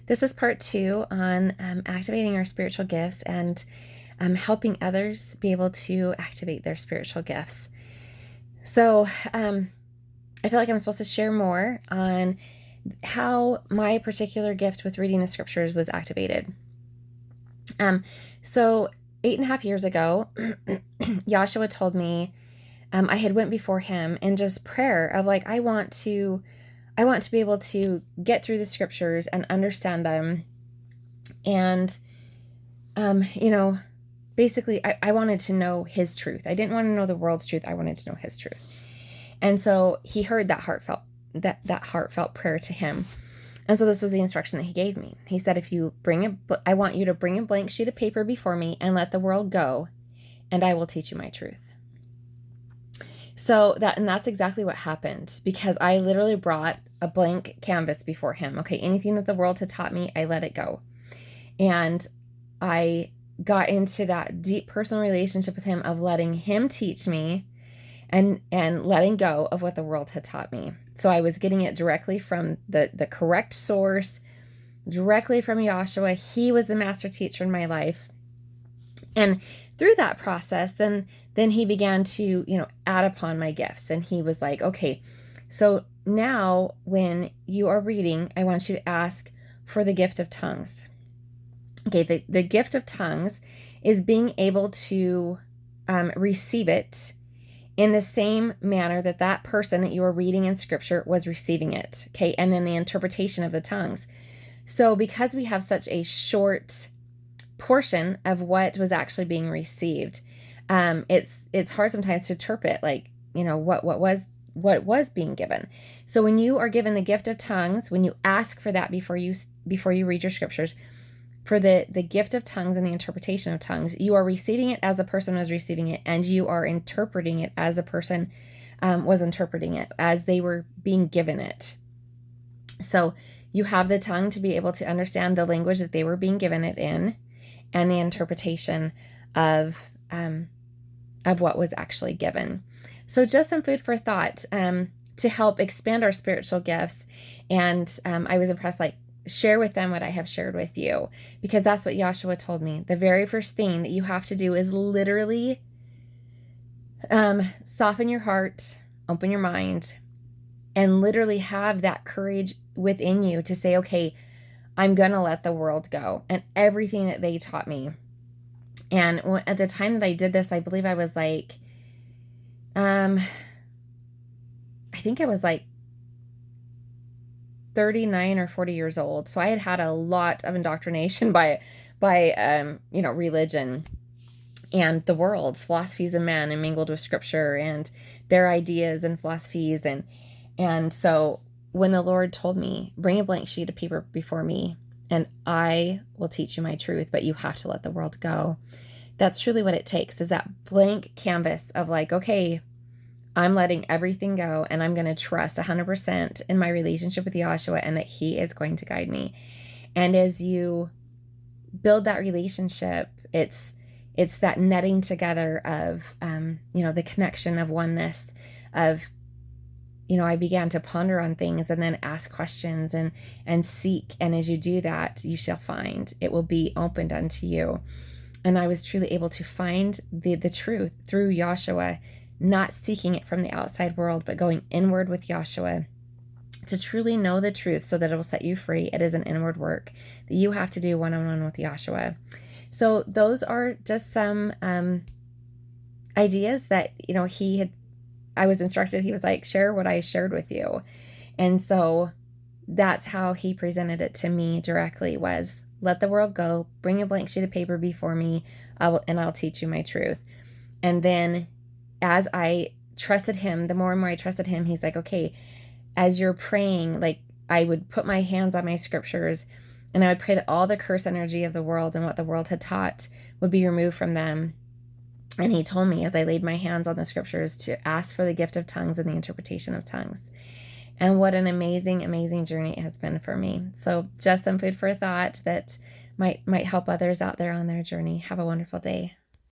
This is part 2 on activating our spiritual gifts and helping others be able to activate their spiritual gifts. So I feel like I'm supposed to share more on how my particular gift with reading the scriptures was activated. So 8.5 years ago, Joshua told me I had went before him in just prayer of like, I want to be able to get through the scriptures and understand them. And, basically I wanted to know his truth. I didn't want to know the world's truth. I wanted to know his truth. And so he heard that heartfelt prayer to him. And so this was the instruction that he gave me. He said, I want you to bring a blank sheet of paper before me and let the world go, and I will teach you my truth. So that's exactly what happened, because I literally brought a blank canvas before him. Okay, anything that the world had taught me, I let it go. And I got into that deep personal relationship with him of letting him teach me and letting go of what the world had taught me. So I was getting it directly from the correct source, directly from Joshua. He was the master teacher in my life. And through that process, then he began to, add upon my gifts. And he was like, okay, so now when you are reading, I want you to ask for the gift of tongues. Okay, the gift of tongues is being able to receive it in the same manner that person that you are reading in scripture was receiving it. Okay, and then the interpretation of the tongues. So because we have such a short portion of what was actually being received, it's hard sometimes to interpret, like, what was being given. So when you are given the gift of tongues, when you ask for that before you read your scriptures, for the gift of tongues and the interpretation of tongues, you are receiving it as a person was receiving it, and you are interpreting it as a person was interpreting it, as they were being given it. So you have the tongue to be able to understand the language that they were being given it in, and the interpretation of what was actually given. So just some food for thought to help expand our spiritual gifts. And I was impressed, like, share with them what I have shared with you, because that's what Joshua told me. The very first thing that you have to do is literally soften your heart, open your mind, and literally have that courage within you to say, okay, I'm going to let the world go and everything that they taught me. And at the time that I did this, I believe I was like, I think I was like 39 or 40 years old. So I had a lot of indoctrination by religion and the world's philosophies of men, and mingled with scripture and their ideas and philosophies. And so when the Lord told me, bring a blank sheet of paper before me and I will teach you my truth, but you have to let the world go. That's truly what it takes, is that blank canvas of like, okay, I'm letting everything go, and I'm going to trust 100% in my relationship with Joshua, and that he is going to guide me. And as you build that relationship, it's that netting together of, the connection of oneness of, I began to ponder on things and then ask questions and seek. And as you do that, you shall find. It will be opened unto you. And I was truly able to find the truth through Joshua, not seeking it from the outside world, but going inward with Joshua to truly know the truth so that it will set you free. It is an inward work that you have to do one-on-one with Joshua. So those are just some ideas that, I was instructed. He was like, share what I shared with you. And so that's how he presented it to me directly, was let the world go, bring a blank sheet of paper before me, I'll teach you my truth. And then as I trusted him, the more and more I trusted him, he's like, okay, as you're praying, like, I would put my hands on my scriptures and I would pray that all the curse energy of the world and what the world had taught would be removed from them. And he told me, as I laid my hands on the scriptures, to ask for the gift of tongues and the interpretation of tongues. And what an amazing, amazing journey it has been for me. So just some food for thought that might help others out there on their journey. Have a wonderful day.